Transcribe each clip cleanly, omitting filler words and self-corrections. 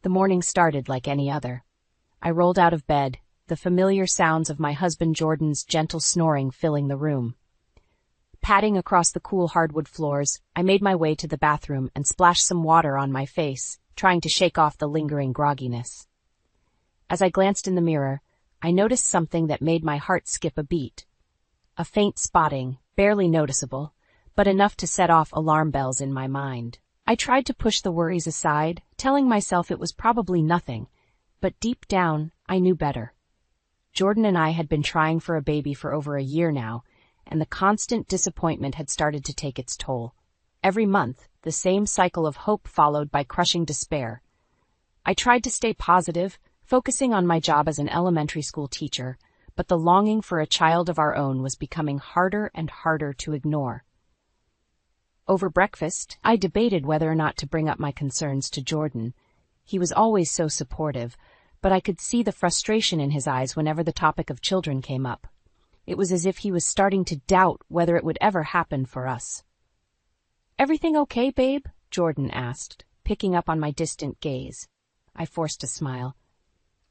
The morning started like any other. I rolled out of bed, the familiar sounds of my husband Jordan's gentle snoring filling the room. Padding across the cool hardwood floors, I made my way to the bathroom and splashed some water on my face, trying to shake off the lingering grogginess. As I glanced in the mirror, I noticed something that made my heart skip a beat. A faint spotting, barely noticeable, but enough to set off alarm bells in my mind. I tried to push the worries aside, telling myself it was probably nothing, but deep down, I knew better. Jordan and I had been trying for a baby for over a year now, and the constant disappointment had started to take its toll. Every month, the same cycle of hope followed by crushing despair. I tried to stay positive, focusing on my job as an elementary school teacher, but the longing for a child of our own was becoming harder and harder to ignore. Over breakfast, I debated whether or not to bring up my concerns to Jordan. He was always so supportive, but I could see the frustration in his eyes whenever the topic of children came up. It was as if he was starting to doubt whether it would ever happen for us. "Everything okay, babe?" Jordan asked, picking up on my distant gaze. I forced a smile.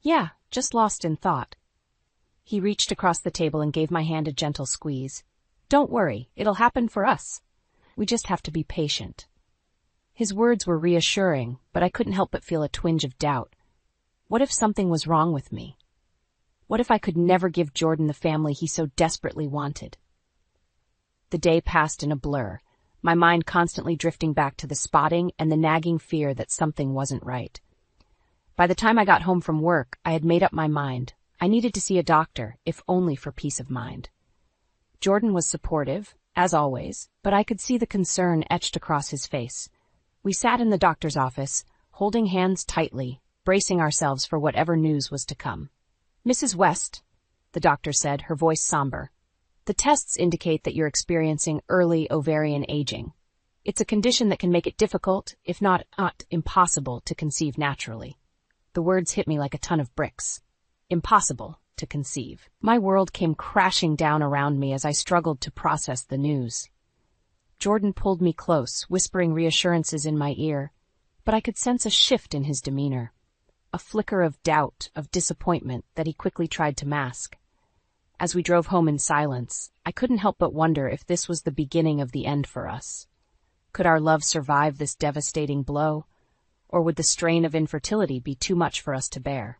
"Yeah, just lost in thought." He reached across the table and gave my hand a gentle squeeze. "Don't worry, it'll happen for us. We just have to be patient." His words were reassuring, but I couldn't help but feel a twinge of doubt. What if something was wrong with me? What if I could never give Jordan the family he so desperately wanted? The day passed in a blur, my mind constantly drifting back to the spotting and the nagging fear that something wasn't right. By the time I got home from work, I had made up my mind. I needed to see a doctor, if only for peace of mind. Jordan was supportive, as always, but I could see the concern etched across his face. We sat in the doctor's office, holding hands tightly, bracing ourselves for whatever news was to come. "Mrs. West," the doctor said, her voice somber, "the tests indicate that you're experiencing early ovarian aging. It's a condition that can make it difficult, if not impossible, to conceive naturally." The words hit me like a ton of bricks. Impossible to conceive. My world came crashing down around me as I struggled to process the news. Jordan pulled me close, whispering reassurances in my ear, but I could sense a shift in his demeanor, a flicker of doubt, of disappointment that he quickly tried to mask. As we drove home in silence, I couldn't help but wonder if this was the beginning of the end for us. Could our love survive this devastating blow, or would the strain of infertility be too much for us to bear?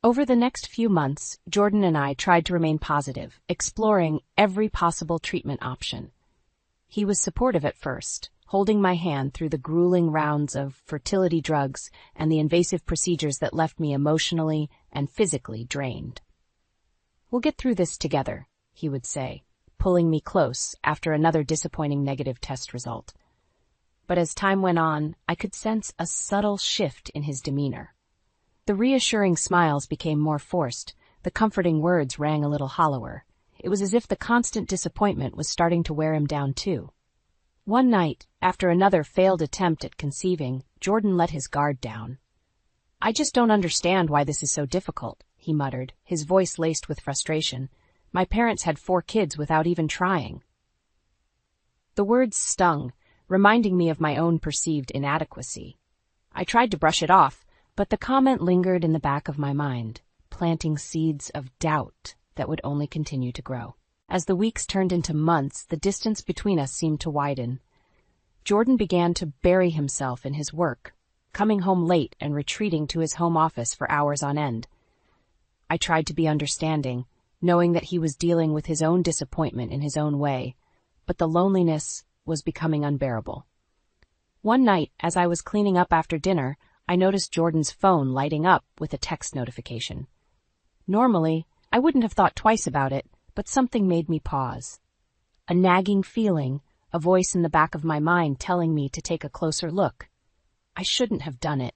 Over the next few months, Jordan and I tried to remain positive, exploring every possible treatment option. He was supportive at first, holding my hand through the grueling rounds of fertility drugs and the invasive procedures that left me emotionally and physically drained. "We'll get through this together," he would say, pulling me close after another disappointing negative test result. But as time went on, I could sense a subtle shift in his demeanor. The reassuring smiles became more forced, the comforting words rang a little hollower. It was as if the constant disappointment was starting to wear him down too. One night, after another failed attempt at conceiving, Jordan let his guard down. "I just don't understand why this is so difficult," he muttered, his voice laced with frustration. "My parents had 4 kids without even trying." The words stung, reminding me of my own perceived inadequacy. I tried to brush it off, but the comment lingered in the back of my mind, planting seeds of doubt that would only continue to grow. As the weeks turned into months, the distance between us seemed to widen. Jordan began to bury himself in his work, coming home late and retreating to his home office for hours on end. I tried to be understanding, knowing that he was dealing with his own disappointment in his own way, but the loneliness was becoming unbearable. One night, as I was cleaning up after dinner, I noticed Jordan's phone lighting up with a text notification. Normally, I wouldn't have thought twice about it, but something made me pause. A nagging feeling, a voice in the back of my mind telling me to take a closer look. I shouldn't have done it.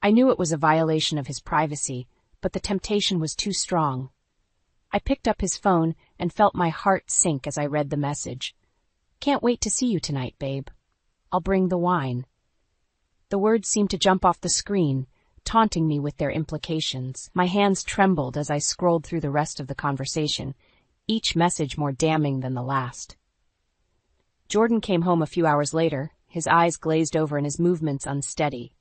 I knew it was a violation of his privacy, but the temptation was too strong. I picked up his phone and felt my heart sink as I read the message. "Can't wait to see you tonight, babe. I'll bring the wine." The words seemed to jump off the screen, taunting me with their implications. My hands trembled as I scrolled through the rest of the conversation, each message more damning than the last. Jordan came home a few hours later, his eyes glazed over and his movements unsteady.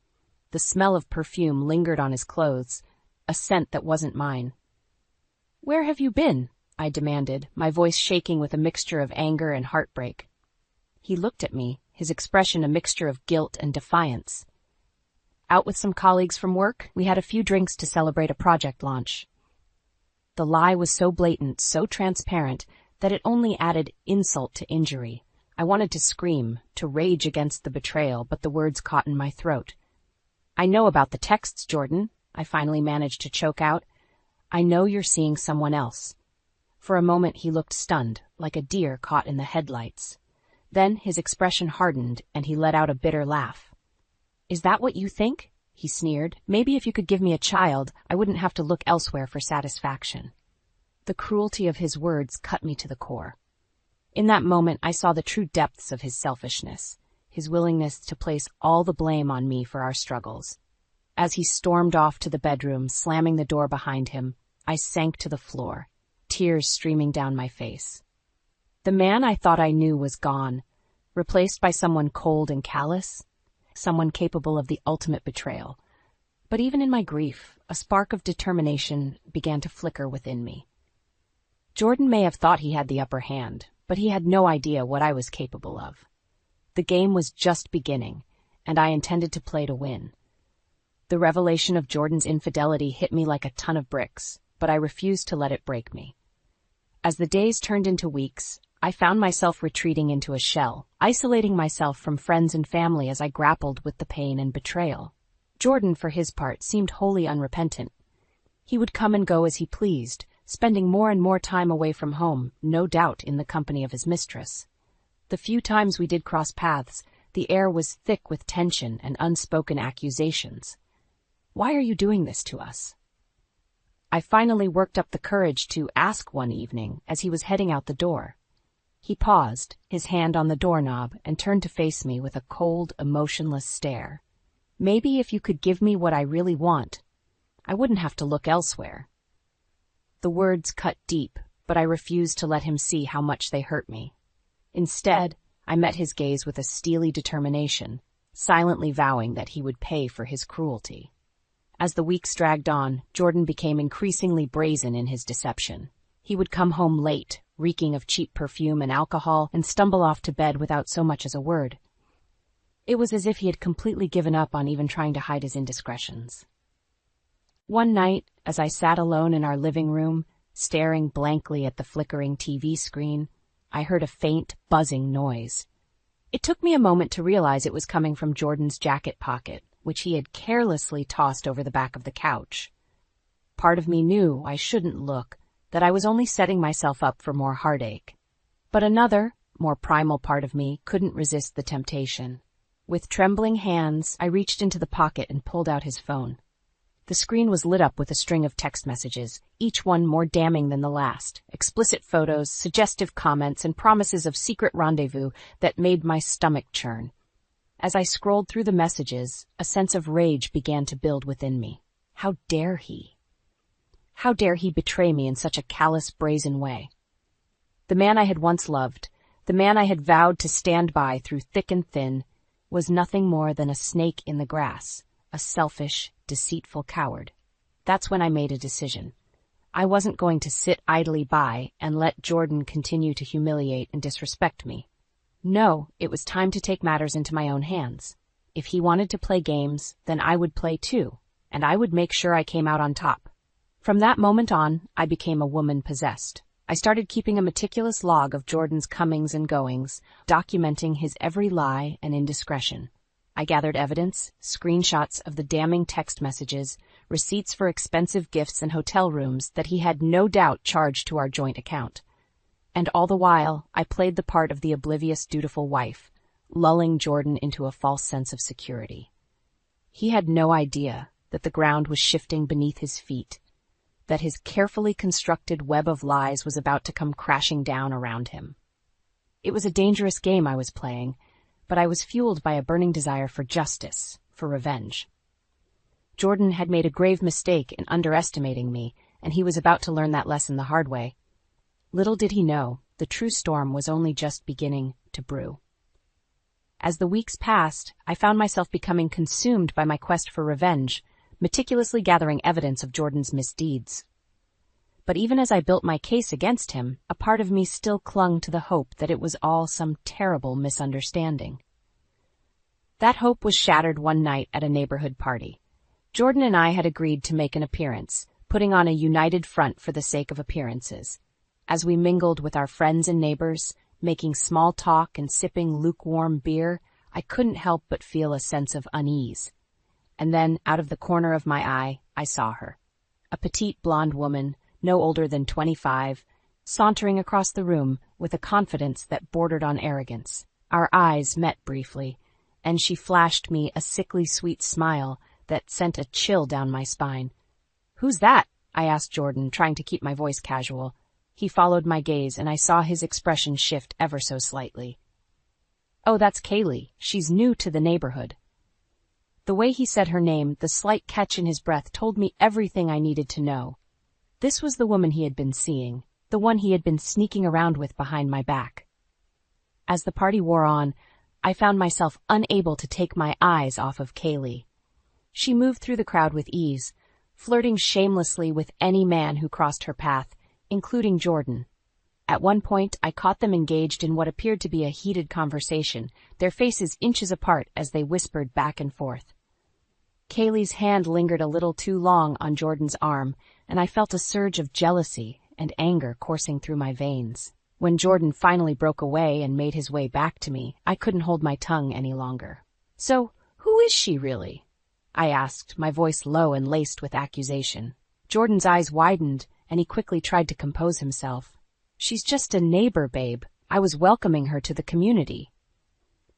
The smell of perfume lingered on his clothes, a scent that wasn't mine. "Where have you been?" I demanded, my voice shaking with a mixture of anger and heartbreak. He looked at me, his expression a mixture of guilt and defiance. "Out with some colleagues from work. We had a few drinks to celebrate a project launch." The lie was so blatant, so transparent, that it only added insult to injury. I wanted to scream, to rage against the betrayal, but the words caught in my throat. "I know about the texts, Jordan," I finally managed to choke out. "I know you're seeing someone else." For a moment he looked stunned, like a deer caught in the headlights. Then his expression hardened, and he let out a bitter laugh. "Is that what you think?" he sneered. "Maybe if you could give me a child, I wouldn't have to look elsewhere for satisfaction." The cruelty of his words cut me to the core. In that moment, I saw the true depths of his selfishness, his willingness to place all the blame on me for our struggles. As he stormed off to the bedroom, slamming the door behind him, I sank to the floor, tears streaming down my face. The man I thought I knew was gone, replaced by someone cold and callous, someone capable of the ultimate betrayal. But even in my grief, a spark of determination began to flicker within me. Jordan may have thought he had the upper hand, but he had no idea what I was capable of. The game was just beginning, and I intended to play to win. The revelation of Jordan's infidelity hit me like a ton of bricks, but I refused to let it break me. As the days turned into weeks, I found myself retreating into a shell, isolating myself from friends and family as I grappled with the pain and betrayal. Jordan, for his part, seemed wholly unrepentant. He would come and go as he pleased, spending more and more time away from home, no doubt in the company of his mistress. The few times we did cross paths, the air was thick with tension and unspoken accusations. "Why are you doing this to us?" I finally worked up the courage to ask one evening as he was heading out the door. He paused, his hand on the doorknob, and turned to face me with a cold, emotionless stare. "Maybe if you could give me what I really want, I wouldn't have to look elsewhere." The words cut deep, but I refused to let him see how much they hurt me. Instead, I met his gaze with a steely determination, silently vowing that he would pay for his cruelty. As the weeks dragged on, Jordan became increasingly brazen in his deception. He would come home late, reeking of cheap perfume and alcohol, and stumble off to bed without so much as a word. It was as if he had completely given up on even trying to hide his indiscretions. One night, as I sat alone in our living room, staring blankly at the flickering TV screen, I heard a faint, buzzing noise. It took me a moment to realize it was coming from Jordan's jacket pocket, which he had carelessly tossed over the back of the couch. Part of me knew I shouldn't look, that I was only setting myself up for more heartache. But another, more primal part of me couldn't resist the temptation. With trembling hands, I reached into the pocket and pulled out his phone. The screen was lit up with a string of text messages, each one more damning than the last, explicit photos, suggestive comments, and promises of secret rendezvous that made my stomach churn. As I scrolled through the messages, a sense of rage began to build within me. How dare he? How dare he betray me in such a callous, brazen way? The man I had once loved, the man I had vowed to stand by through thick and thin, was nothing more than a snake in the grass, a selfish, deceitful coward. That's when I made a decision. I wasn't going to sit idly by and let Jordan continue to humiliate and disrespect me. No, it was time to take matters into my own hands. If he wanted to play games, then I would play too, and I would make sure I came out on top. From that moment on, I became a woman possessed. I started keeping a meticulous log of Jordan's comings and goings, documenting his every lie and indiscretion. I gathered evidence, screenshots of the damning text messages, receipts for expensive gifts and hotel rooms that he had no doubt charged to our joint account. And all the while, I played the part of the oblivious, dutiful wife, lulling Jordan into a false sense of security. He had no idea that the ground was shifting beneath his feet, that his carefully constructed web of lies was about to come crashing down around him. It was a dangerous game I was playing, but I was fueled by a burning desire for justice, for revenge. Jordan had made a grave mistake in underestimating me, and he was about to learn that lesson the hard way. Little did he know, the true storm was only just beginning to brew. As the weeks passed, I found myself becoming consumed by my quest for revenge, meticulously gathering evidence of Jordan's misdeeds. But even as I built my case against him, a part of me still clung to the hope that it was all some terrible misunderstanding. That hope was shattered one night at a neighborhood party. Jordan and I had agreed to make an appearance, putting on a united front for the sake of appearances. As we mingled with our friends and neighbors, making small talk and sipping lukewarm beer, I couldn't help but feel a sense of unease. And then, out of the corner of my eye, I saw her. A petite blonde woman, no older than 25, sauntering across the room with a confidence that bordered on arrogance. Our eyes met briefly, and she flashed me a sickly sweet smile that sent a chill down my spine. "Who's that?" I asked Jordan, trying to keep my voice casual. He followed my gaze, and I saw his expression shift ever so slightly. "Oh, that's Kaylee. She's new to the neighborhood." The way he said her name, the slight catch in his breath, told me everything I needed to know. This was the woman he had been seeing, the one he had been sneaking around with behind my back. As the party wore on, I found myself unable to take my eyes off of Kaylee. She moved through the crowd with ease, flirting shamelessly with any man who crossed her path, including Jordan. At one point, I caught them engaged in what appeared to be a heated conversation, their faces inches apart as they whispered back and forth. Kaylee's hand lingered a little too long on Jordan's arm, and I felt a surge of jealousy and anger coursing through my veins. When Jordan finally broke away and made his way back to me, I couldn't hold my tongue any longer. "So, who is she really?" I asked, my voice low and laced with accusation. Jordan's eyes widened, and he quickly tried to compose himself. "She's just a neighbor, babe. I was welcoming her to the community."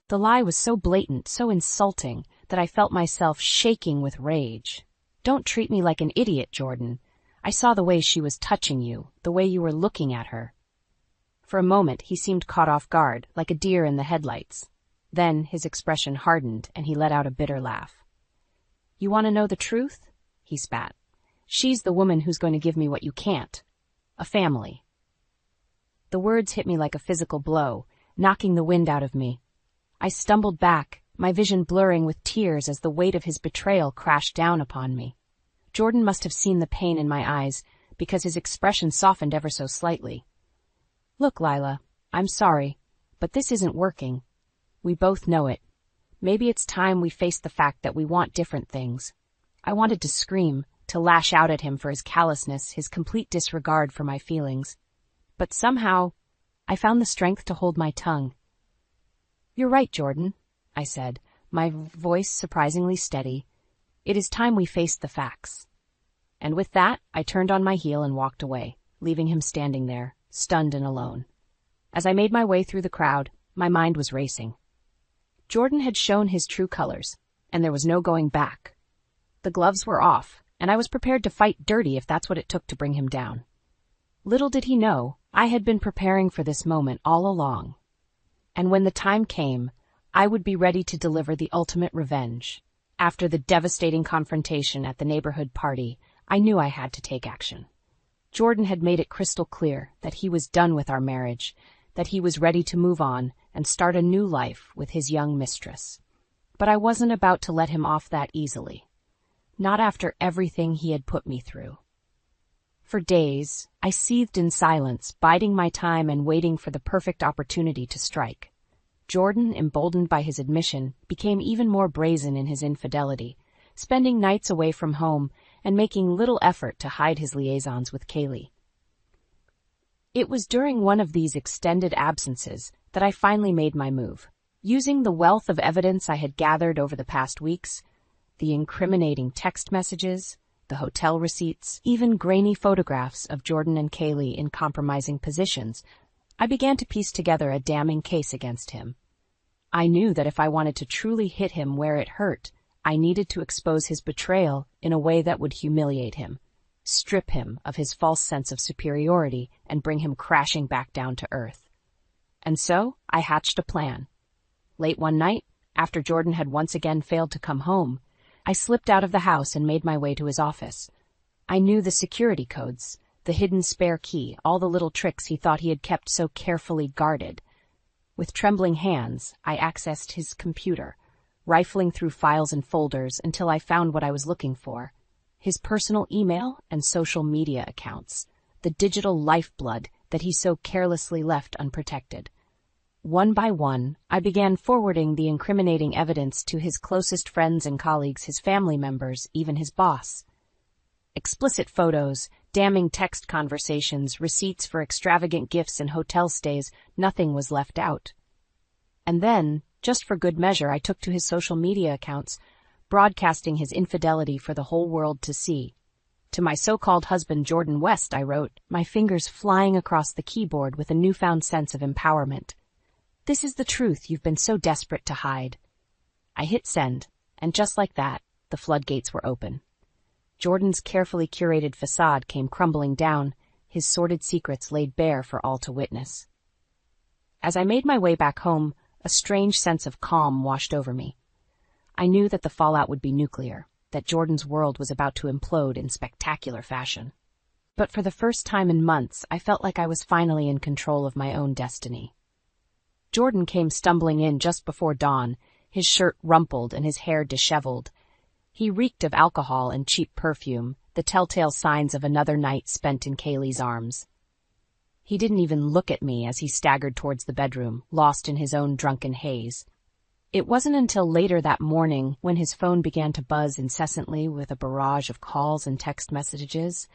The lie was so blatant, so insulting, that I felt myself shaking with rage. "Don't treat me like an idiot, Jordan. I saw the way she was touching you, the way you were looking at her." For a moment, he seemed caught off guard, like a deer in the headlights. Then his expression hardened, and he let out a bitter laugh. "You want to know the truth?" he spat. "She's the woman who's going to give me what you can't. A family." The words hit me like a physical blow, knocking the wind out of me. I stumbled back, my vision blurring with tears as the weight of his betrayal crashed down upon me. Jordan must have seen the pain in my eyes, because his expression softened ever so slightly. "Look, Lila, I'm sorry, but this isn't working. We both know it. Maybe it's time we face the fact that we want different things." I wanted to scream, to lash out at him for his callousness, his complete disregard for my feelings. But somehow, I found the strength to hold my tongue. "You're right, Jordan," I said, my voice surprisingly steady. "It is time we faced the facts." And with that, I turned on my heel and walked away, leaving him standing there, stunned and alone. As I made my way through the crowd, my mind was racing. Jordan had shown his true colors, and there was no going back. The gloves were off, and I was prepared to fight dirty if that's what it took to bring him down. Little did he know, I had been preparing for this moment all along. And when the time came, I would be ready to deliver the ultimate revenge. After the devastating confrontation at the neighborhood party, I knew I had to take action. Jordan had made it crystal clear that he was done with our marriage, that he was ready to move on and start a new life with his young mistress. But I wasn't about to let him off that easily. Not after everything he had put me through. For days, I seethed in silence, biding my time and waiting for the perfect opportunity to strike. Jordan, emboldened by his admission, became even more brazen in his infidelity, spending nights away from home and making little effort to hide his liaisons with Kaylee. It was during one of these extended absences that I finally made my move. Using the wealth of evidence I had gathered over the past weeks, the incriminating text messages, the hotel receipts, even grainy photographs of Jordan and Kaylee in compromising positions, I began to piece together a damning case against him. I knew that if I wanted to truly hit him where it hurt, I needed to expose his betrayal in a way that would humiliate him, strip him of his false sense of superiority, and bring him crashing back down to earth. And so I hatched a plan. Late one night, after Jordan had once again failed to come home, I slipped out of the house and made my way to his office. I knew the security codes, the hidden spare key, all the little tricks he thought he had kept so carefully guarded. With trembling hands, I accessed his computer, rifling through files and folders until I found what I was looking for: his personal email and social media accounts, the digital lifeblood that he so carelessly left unprotected. One by one, I began forwarding the incriminating evidence to his closest friends and colleagues, his family members, even his boss. Explicit photos, damning text conversations, receipts for extravagant gifts and hotel stays, nothing was left out. And then, just for good measure, I took to his social media accounts, broadcasting his infidelity for the whole world to see. To my so-called husband, Jordan West, I wrote, my fingers flying across the keyboard with a newfound sense of empowerment. This is the truth you've been so desperate to hide. I hit send, and just like that, the floodgates were open. Jordan's carefully curated facade came crumbling down, his sordid secrets laid bare for all to witness. As I made my way back home, a strange sense of calm washed over me. I knew that the fallout would be nuclear, that Jordan's world was about to implode in spectacular fashion. But for the first time in months, I felt like I was finally in control of my own destiny. Jordan came stumbling in just before dawn, his shirt rumpled and his hair disheveled. He reeked of alcohol and cheap perfume, the telltale signs of another night spent in Kaylee's arms. He didn't even look at me as he staggered towards the bedroom, lost in his own drunken haze. It wasn't until later that morning, when his phone began to buzz incessantly with a barrage of calls and text messages,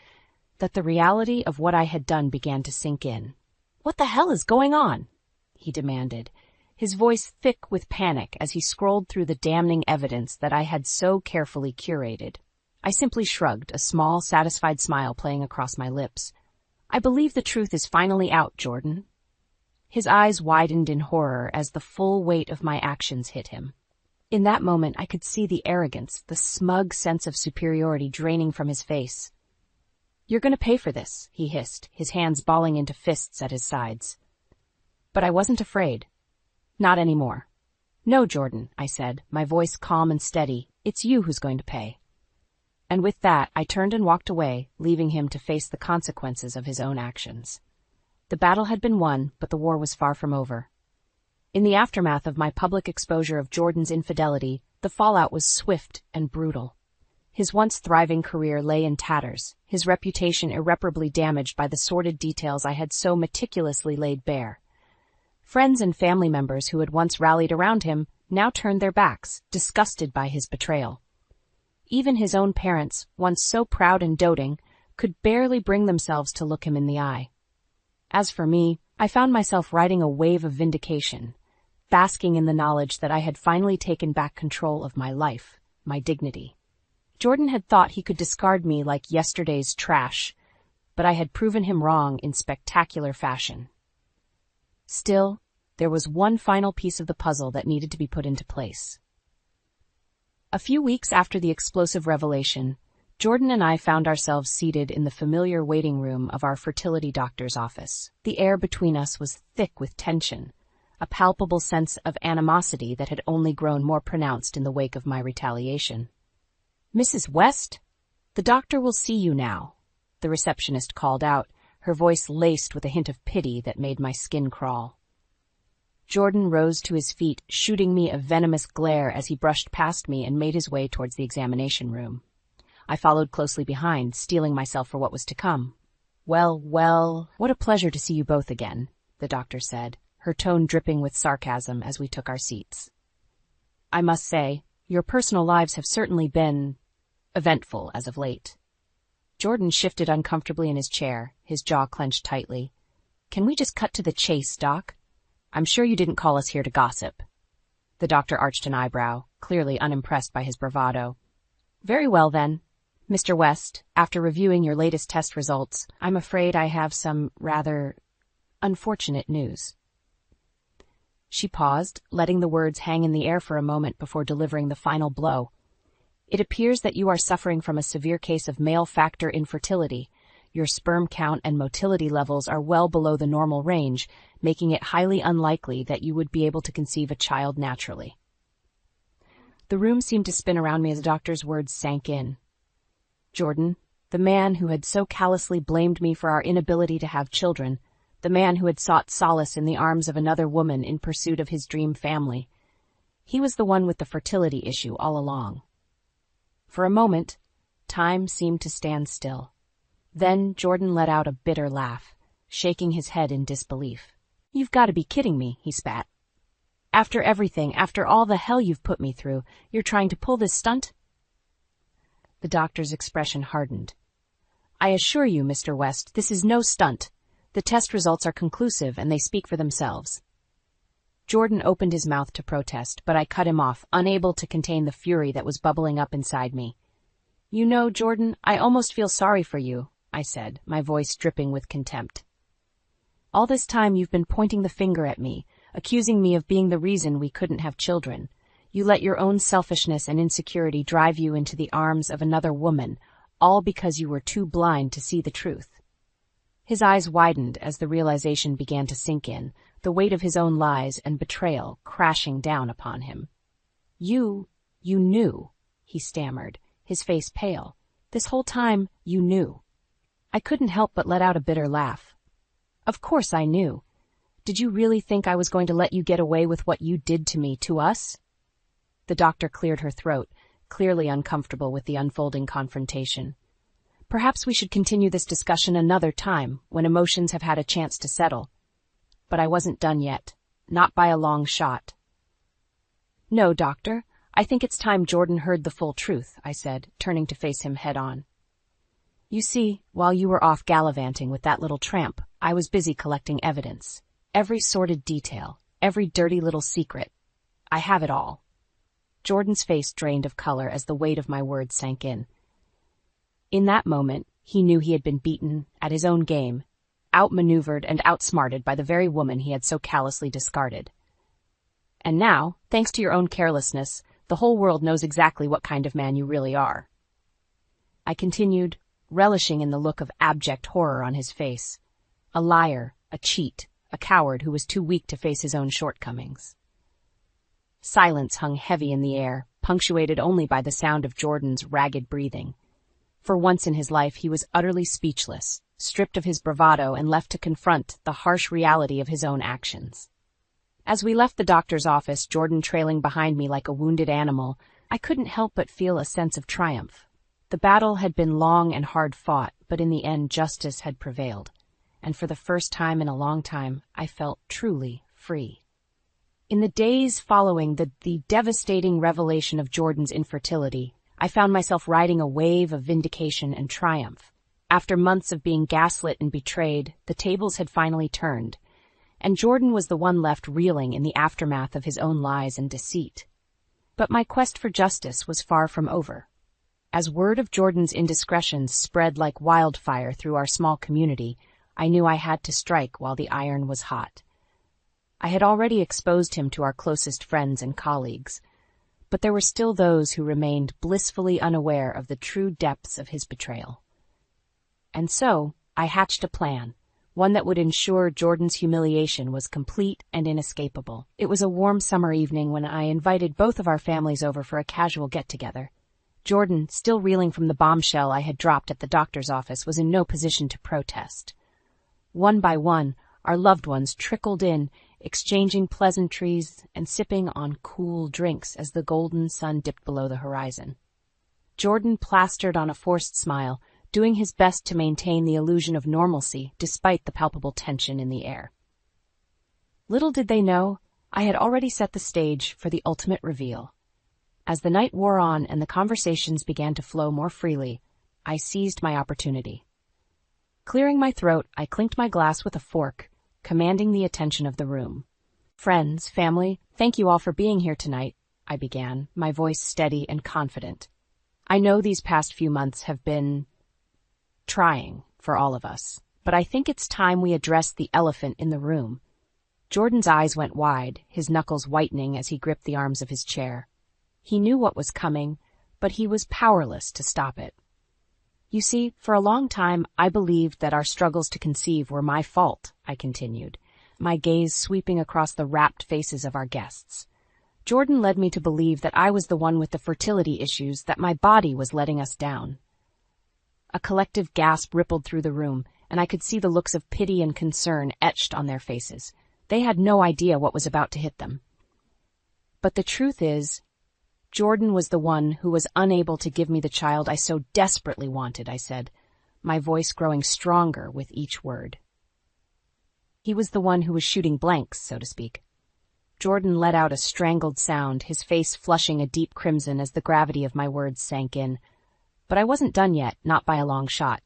that the reality of what I had done began to sink in. "What the hell is going on?" he demanded, his voice thick with panic as he scrolled through the damning evidence that I had so carefully curated. I simply shrugged, a small, satisfied smile playing across my lips. "I believe the truth is finally out, Jordan." His eyes widened in horror as the full weight of my actions hit him. In that moment, I could see the arrogance, the smug sense of superiority draining from his face. "You're going to pay for this," he hissed, his hands balling into fists at his sides. But I wasn't afraid. Not anymore. "No, Jordan," I said, my voice calm and steady. "It's you who's going to pay." And with that, I turned and walked away, leaving him to face the consequences of his own actions. The battle had been won, but the war was far from over. In the aftermath of my public exposure of Jordan's infidelity, the fallout was swift and brutal. His once thriving career lay in tatters, his reputation irreparably damaged by the sordid details I had so meticulously laid bare. Friends and family members who had once rallied around him now turned their backs, disgusted by his betrayal. Even his own parents, once so proud and doting, could barely bring themselves to look him in the eye. As for me, I found myself riding a wave of vindication, basking in the knowledge that I had finally taken back control of my life, my dignity. Jordan had thought he could discard me like yesterday's trash, but I had proven him wrong in spectacular fashion. Still, there was one final piece of the puzzle that needed to be put into place. A few weeks after the explosive revelation, Jordan and I found ourselves seated in the familiar waiting room of our fertility doctor's office. The air between us was thick with tension, a palpable sense of animosity that had only grown more pronounced in the wake of my retaliation. "Mrs. West, the doctor will see you now," the receptionist called out, her voice laced with a hint of pity that made my skin crawl. Jordan rose to his feet, shooting me a venomous glare as he brushed past me and made his way towards the examination room. I followed closely behind, steeling myself for what was to come. Well, what a pleasure to see you both again," the doctor said, her tone dripping with sarcasm as we took our seats. "I must say, your personal lives have certainly been eventful as of late." Jordan shifted uncomfortably in his chair, his jaw clenched tightly. "Can we just cut to the chase, Doc? I'm sure you didn't call us here to gossip." The doctor arched an eyebrow, clearly unimpressed by his bravado. "Very well, then. Mr. West, after reviewing your latest test results, I'm afraid I have some rather unfortunate news." She paused, letting the words hang in the air for a moment before delivering the final blow. "It appears that you are suffering from a severe case of male factor infertility. Your sperm count and motility levels are well below the normal range, making it highly unlikely that you would be able to conceive a child naturally." The room seemed to spin around me as the doctor's words sank in. Jordan, the man who had so callously blamed me for our inability to have children, the man who had sought solace in the arms of another woman in pursuit of his dream family. He was the one with the fertility issue all along. For a moment, time seemed to stand still. Then Jordan let out a bitter laugh, shaking his head in disbelief. "You've got to be kidding me," he spat. "After everything, after all the hell you've put me through, you're trying to pull this stunt?" The doctor's expression hardened. "I assure you, Mr. West, this is no stunt. The test results are conclusive and they speak for themselves." Jordan opened his mouth to protest, but I cut him off, unable to contain the fury that was bubbling up inside me. "You know, Jordan, I almost feel sorry for you," I said, my voice dripping with contempt. "All this time you've been pointing the finger at me, accusing me of being the reason we couldn't have children. You let your own selfishness and insecurity drive you into the arms of another woman, all because you were too blind to see the truth." His eyes widened as the realization began to sink in, the weight of his own lies and betrayal crashing down upon him. You knew," he stammered, his face pale. "This whole time, you knew." I couldn't help but let out a bitter laugh. "Of course I knew. Did you really think I was going to let you get away with what you did to me, to us?" The doctor cleared her throat, clearly uncomfortable with the unfolding confrontation. "Perhaps we should continue this discussion another time, when emotions have had a chance to settle." But I wasn't done yet, not by a long shot. "No, doctor, I think it's time Jordan heard the full truth," I said, turning to face him head on. "You see, while you were off gallivanting with that little tramp, I was busy collecting evidence. Every sordid detail, every dirty little secret. I have it all." Jordan's face drained of color as the weight of my words sank in. In that moment, he knew he had been beaten at his own game, outmaneuvered and outsmarted by the very woman he had so callously discarded. "And now, thanks to your own carelessness, the whole world knows exactly what kind of man you really are." I continued, relishing in the look of abject horror on his face. A liar, a cheat, a coward who was too weak to face his own shortcomings. Silence hung heavy in the air, punctuated only by the sound of Jordan's ragged breathing. For once in his life he was utterly speechless, stripped of his bravado and left to confront the harsh reality of his own actions. As we left the doctor's office, Jordan trailing behind me like a wounded animal, I couldn't help but feel a sense of triumph. The battle had been long and hard fought, but in the end justice had prevailed, and for the first time in a long time, I felt truly free. In the days following the devastating revelation of Jordan's infertility, I found myself riding a wave of vindication and triumph. After months of being gaslit and betrayed, the tables had finally turned, and Jordan was the one left reeling in the aftermath of his own lies and deceit. But my quest for justice was far from over. As word of Jordan's indiscretions spread like wildfire through our small community, I knew I had to strike while the iron was hot. I had already exposed him to our closest friends and colleagues, but there were still those who remained blissfully unaware of the true depths of his betrayal. And so, I hatched a plan, one that would ensure Jordan's humiliation was complete and inescapable. It was a warm summer evening when I invited both of our families over for a casual get-together. Jordan, still reeling from the bombshell I had dropped at the doctor's office, was in no position to protest. One by one, our loved ones trickled in, exchanging pleasantries and sipping on cool drinks as the golden sun dipped below the horizon. Jordan plastered on a forced smile, doing his best to maintain the illusion of normalcy despite the palpable tension in the air. Little did they know, I had already set the stage for the ultimate reveal. As the night wore on and the conversations began to flow more freely, I seized my opportunity. Clearing my throat, I clinked my glass with a fork, commanding the attention of the room. "Friends, family, thank you all for being here tonight," I began, my voice steady and confident. "I know these past few months have been trying for all of us, but I think it's time we address the elephant in the room." Jordan's eyes went wide, his knuckles whitening as he gripped the arms of his chair. He knew what was coming, but he was powerless to stop it. "You see, for a long time, I believed that our struggles to conceive were my fault," I continued, my gaze sweeping across the rapt faces of our guests. "Jordan led me to believe that I was the one with the fertility issues, that my body was letting us down." A collective gasp rippled through the room, and I could see the looks of pity and concern etched on their faces. They had no idea what was about to hit them. But the truth is, Jordan was the one who was unable to give me the child I so desperately wanted, I said, my voice growing stronger with each word. He was the one who was shooting blanks, so to speak. Jordan let out a strangled sound, his face flushing a deep crimson as the gravity of my words sank in. But I wasn't done yet, not by a long shot.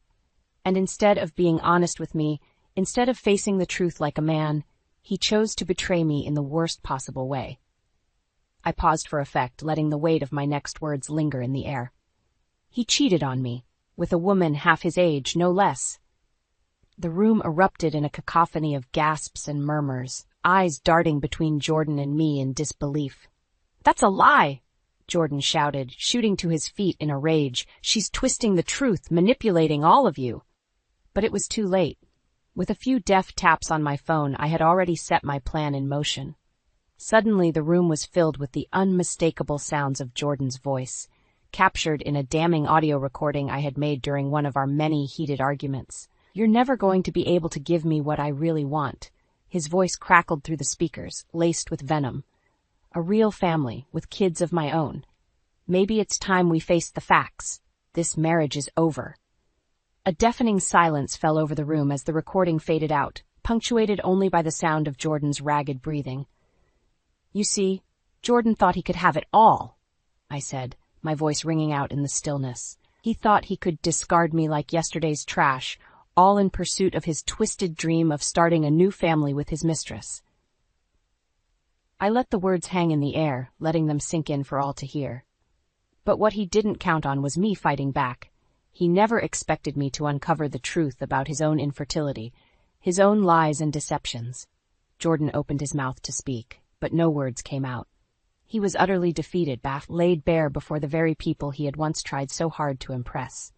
And instead of being honest with me, instead of facing the truth like a man, he chose to betray me in the worst possible way. I paused for effect, letting the weight of my next words linger in the air. He cheated on me, with a woman half his age, no less. The room erupted in a cacophony of gasps and murmurs, eyes darting between Jordan and me in disbelief. "That's a lie!" Jordan shouted, shooting to his feet in a rage. "She's twisting the truth, manipulating all of you." But it was too late. With a few deft taps on my phone, I had already set my plan in motion. Suddenly, the room was filled with the unmistakable sounds of Jordan's voice, captured in a damning audio recording I had made during one of our many heated arguments. "You're never going to be able to give me what I really want." His voice crackled through the speakers, laced with venom. "A real family, with kids of my own. Maybe it's time we face the facts. This marriage is over." A deafening silence fell over the room as the recording faded out, punctuated only by the sound of Jordan's ragged breathing. "You see, Jordan thought he could have it all," I said, my voice ringing out in the stillness. "He thought he could discard me like yesterday's trash, all in pursuit of his twisted dream of starting a new family with his mistress." I let the words hang in the air, letting them sink in for all to hear. But what he didn't count on was me fighting back. He never expected me to uncover the truth about his own infertility, his own lies and deceptions. Jordan opened his mouth to speak, but no words came out. He was utterly defeated, laid bare before the very people he had once tried so hard to impress.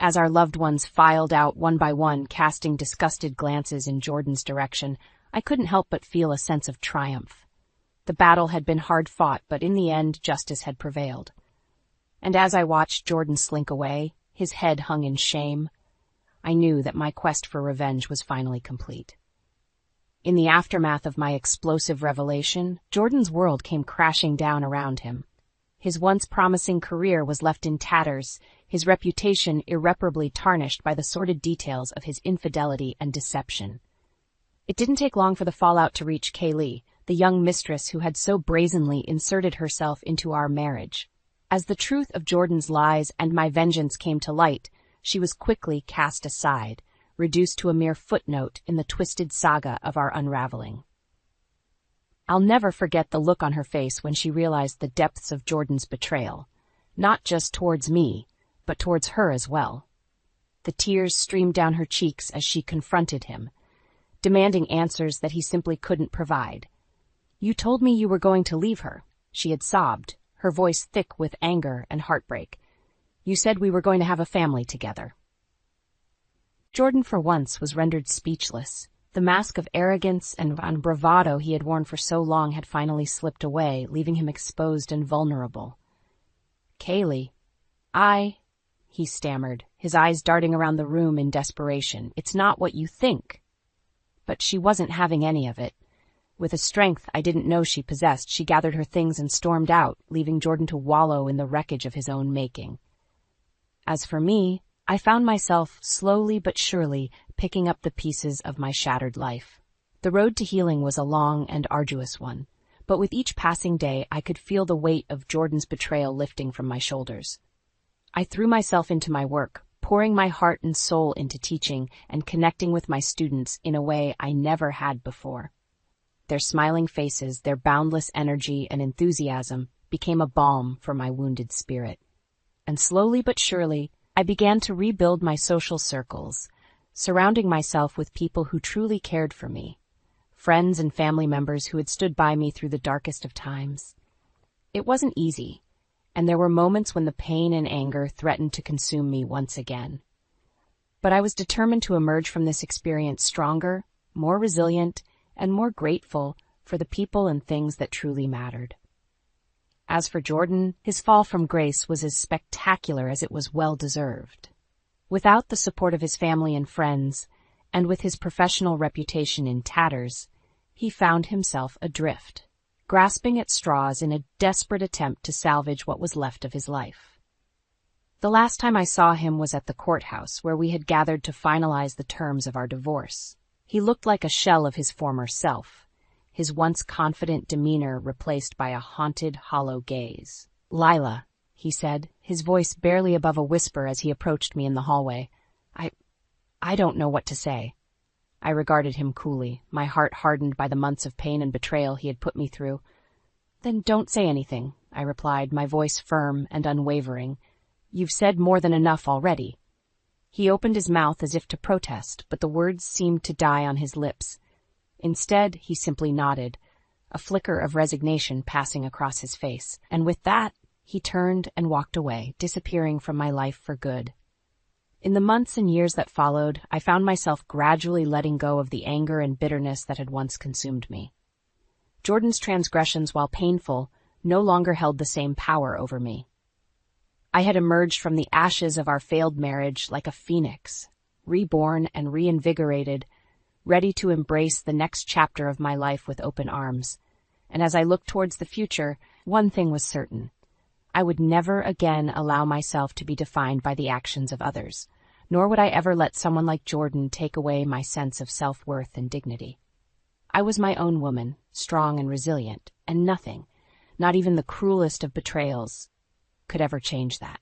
As our loved ones filed out one by one, casting disgusted glances in Jordan's direction, I couldn't help but feel a sense of triumph. The battle had been hard fought, but in the end, justice had prevailed. And as I watched Jordan slink away, his head hung in shame, I knew that my quest for revenge was finally complete. In the aftermath of my explosive revelation, Jordan's world came crashing down around him. His once promising career was left in tatters, his reputation irreparably tarnished by the sordid details of his infidelity and deception. It didn't take long for the fallout to reach Kaylee, the young mistress who had so brazenly inserted herself into our marriage. As the truth of Jordan's lies and my vengeance came to light, she was quickly cast aside, reduced to a mere footnote in the twisted saga of our unraveling. I'll never forget the look on her face when she realized the depths of Jordan's betrayal, not just towards me, but towards her as well. The tears streamed down her cheeks as she confronted him, demanding answers that he simply couldn't provide. "You told me you were going to leave her," she had sobbed, her voice thick with anger and heartbreak. "You said we were going to have a family together." Jordan for once was rendered speechless. The mask of arrogance and bravado he had worn for so long had finally slipped away, leaving him exposed and vulnerable. "Kaylee, he stammered, his eyes darting around the room in desperation. "It's not what you think." But she wasn't having any of it. With a strength I didn't know she possessed, she gathered her things and stormed out, leaving Jordan to wallow in the wreckage of his own making. As for me, I found myself, slowly but surely, picking up the pieces of my shattered life. The road to healing was a long and arduous one, but with each passing day I could feel the weight of Jordan's betrayal lifting from my shoulders. I threw myself into my work, pouring my heart and soul into teaching and connecting with my students in a way I never had before. Their smiling faces, their boundless energy and enthusiasm became a balm for my wounded spirit. And slowly but surely, I began to rebuild my social circles, surrounding myself with people who truly cared for me, friends and family members who had stood by me through the darkest of times. It wasn't easy, and there were moments when the pain and anger threatened to consume me once again. But I was determined to emerge from this experience stronger, more resilient, and more grateful for the people and things that truly mattered. As for Jordan, his fall from grace was as spectacular as it was well-deserved. Without the support of his family and friends, and with his professional reputation in tatters, he found himself adrift, grasping at straws in a desperate attempt to salvage what was left of his life. The last time I saw him was at the courthouse, where we had gathered to finalize the terms of our divorce. He looked like a shell of his former self, his once confident demeanor replaced by a haunted, hollow gaze. "Lila," he said, his voice barely above a whisper as he approached me in the hallway. I don't know what to say." I regarded him coolly, my heart hardened by the months of pain and betrayal he had put me through. "Then don't say anything," I replied, my voice firm and unwavering. "You've said more than enough already." He opened his mouth as if to protest, but the words seemed to die on his lips. Instead, he simply nodded, a flicker of resignation passing across his face, and with that, he turned and walked away, disappearing from my life for good. In the months and years that followed, I found myself gradually letting go of the anger and bitterness that had once consumed me. Jordan's transgressions, while painful, no longer held the same power over me. I had emerged from the ashes of our failed marriage like a phoenix, reborn and reinvigorated, ready to embrace the next chapter of my life with open arms. And as I looked towards the future, one thing was certain. I would never again allow myself to be defined by the actions of others, nor would I ever let someone like Jordan take away my sense of self-worth and dignity. I was my own woman, strong and resilient, and nothing, not even the cruelest of betrayals, could ever change that.